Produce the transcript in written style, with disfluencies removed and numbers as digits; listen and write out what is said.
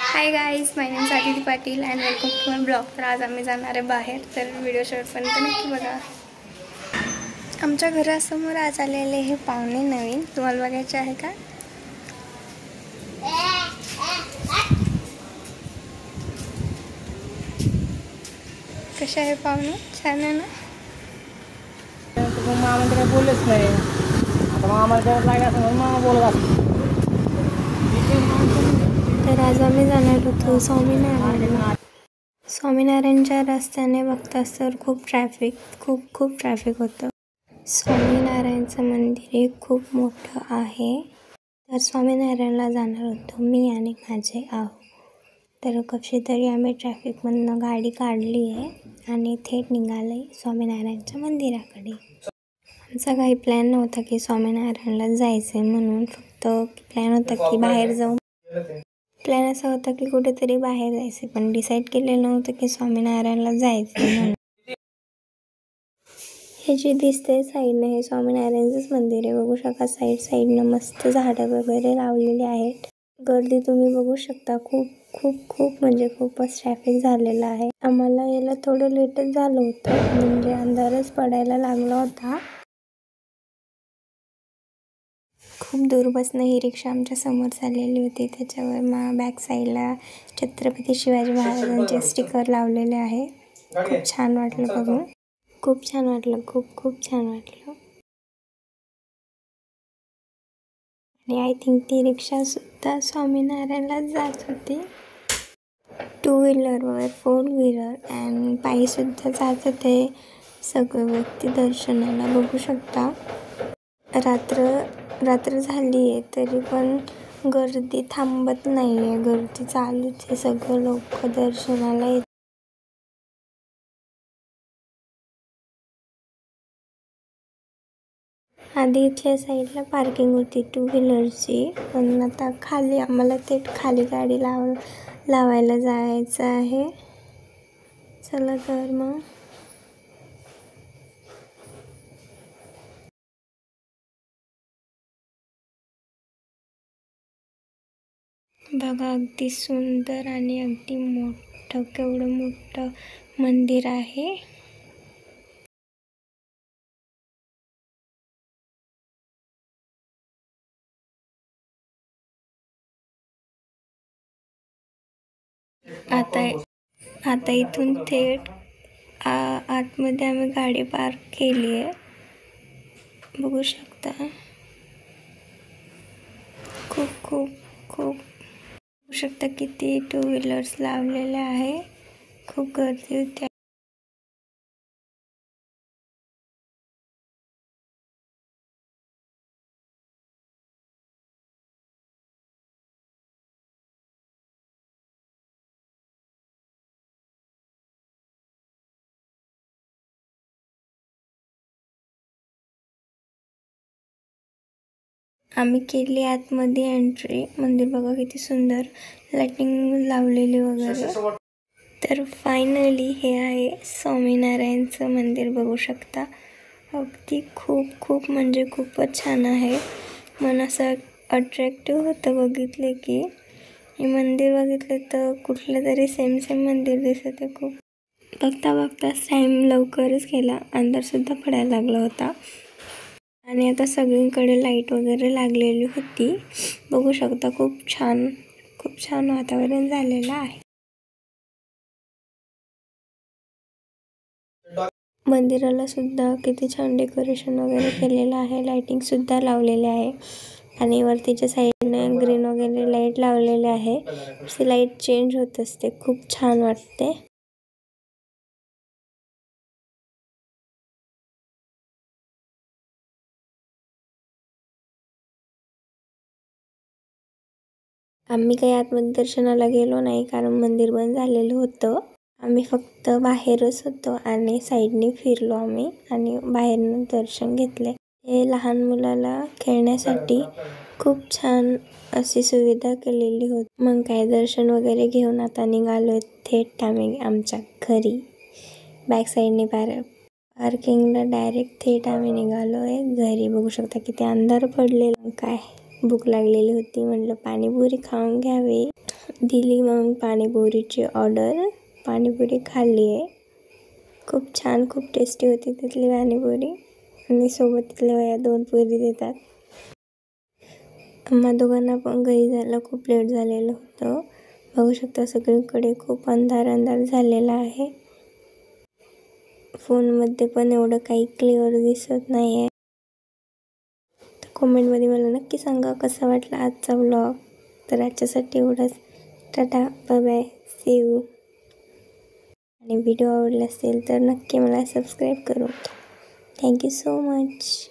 High guys, my name Aditi Patil and welcome to my blog. तर आज आम्ही जाणार आहे बाहेर, तर व्हिडिओ शेवटपर्यंत नक्की बघा. आमच्या घरासमोर आज आलेले हे पाहुणे नवीन, तुम्हाला बघायचे आहे का? कसे आहे पाहुणे? छान आहे ना? मामा काय बोललेच नाही. आता मामा करत लागायचं म्हणून मामा बोलत असतो. तर आज आम्ही जाणार होतो स्वामीनारायणच्या रस्त्याने बघताच तर खूप ट्रॅफिक होतं. स्वामीनारायणचं मंदिर हे खूप मोठं आहे. तर स्वामीनारायणला जाणार होतो मी आणि माझे आहो. तर कशी तरी आम्ही ट्रॅफिकमधनं गाडी काढली आहे आणि थेट निघालो आहे स्वामीनारायणच्या मंदिराकडे. आमचा काही प्लॅन नव्हता की स्वामीनारायणला जायचं आहे, म्हणून फक्त प्लॅन होता की बाहेर जाऊ. प्लॅन असा होता की कुठेतरी बाहेर जायचं, पण डिसाईड केलेलं नव्हतं की स्वामीनारायणला जायचं म्हणून. हे जे दिसते साईडनं हे स्वामीनारायणचंच मंदिर आहे. बघू शकता साईडनं मस्त झाडं वगैरे लावलेली आहेत. गर्दी तुम्ही बघू शकता. खूप म्हणजे खूपच ट्रॅफिक झालेलं आहे. आम्हाला याला थोडं लेटच झालं होतं, म्हणजे अंधारच पडायला लागला होता. खूप दूरपासून ही रिक्षा आमच्या समोर चाललेली होती. त्याच्यावर बॅक साईडला छत्रपती शिवाजी महाराजांचे स्टिकर लावलेले आहे. खूप छान वाटलं बघून. खूप छान वाटलं. आणि आय थिंक ती रिक्षा सुद्धा स्वामीनारायणला जात होती. 2 व्हीलरवर 4 व्हीलर अँड पायी सुद्धा जात होते सगळे व्यक्ती दर्शनाला. बघू शकता रात्र झाली आहे तरी पण गर्दी थांबत नाही आहे. गर्दी चालूच आहे. सगळं लोक दर्शनाला येत. आधी इथल्या साईडला पार्किंग होती 2 व्हीलरची, पण आता खाली आम्हाला थेट खाली गाडी लावायला जायचं आहे. चला तर मग. बघा, अगदी सुंदर आणि अगदी मोठं, केवढं मोठं मंदिर आहे. आता इथून थेट आतमध्ये आम्ही गाडी पार्क केली आहे. बघू शकता. खूप बघू शकता किती 2 व्हीलर्स लावलेले आहे. खूप गर्दी होती. आम्ही केली आतमध्ये एंट्री. मंदिर बघा किती सुंदर लाइटिंग लावलेली वगैरे. तर फायनली हे आहे स्वामीनारायणचं मंदिर. बघू शकता अगदी खूप म्हणजे खूपच छान आहे. मन असं अट्रॅक्टिव्ह होतं बघितले की. हे मंदिर बघितले तर कुठलं तरी सेम मंदिर दिसत आहे. खूप बघता टाईम लवकरच गेला. अंधारसुद्धा पडायला लागला होता आणि आता सगळीकडे लाईट वगैरे लागलेली होती. बघू शकता खूप छान वातावरण झालेलं आहे. मंदिराला सुद्धा किती छान डेकोरेशन वगैरे केलेलं आहे. लाइटिंग सुद्धा लावलेले आहे आणि वरतीच्या साईडने ग्रीन वगैरे लाईट लावलेले आहे. अशी लाईट चेंज होत असते. खूप छान वाटते. आम्ही काही आतमध्ये दर्शनाला गेलो नाही, कारण मंदिर बंद झालेलं होतं. आम्ही फक्त बाहेरच होतो आणि साईडने फिरलो आम्ही आणि बाहेरनं दर्शन घेतले. हे लहान मुलाला खेळण्यासाठी खूप छान अशी सुविधा केलेली होती. मग काय दर्शन वगैरे घेऊन आता निघालो थेट आम्ही आमच्या घरी. बॅक साईडने पार्किंगला डायरेक्ट थेट आम्ही निघालो आहे घरी. बघू शकता किती अंधार पडलेला. काय भूक लागलेली होती, म्हटलं पाणीपुरी खाऊन घ्यावी. दिली मग पाणीपुरीची ऑर्डर. पाणीपुरी खाल्ली आहे. खूप छान, खूप टेस्टी होती तिथली पाणीपुरी. आणि सोबत तिथल्या वया 2 पुरी देतात. आम्हा दोघांना पण घरी जायला खूप लेट झालेलं होतं. बघू शकता सगळीकडे खूप अंधार झालेला आहे. फोनमध्ये पण एवढं काही क्लिअर दिसत नाही आहे. तर कमेंटमध्ये मला नक्की सांगा कसा वाटला आजचा व्लॉग. तर आजच्यासाठी एवढंच. Tata, bye bye, see you. आणि व्हिडिओ आवडला असेल तर नक्की मला सबस्क्राईब करू. Thank you so much.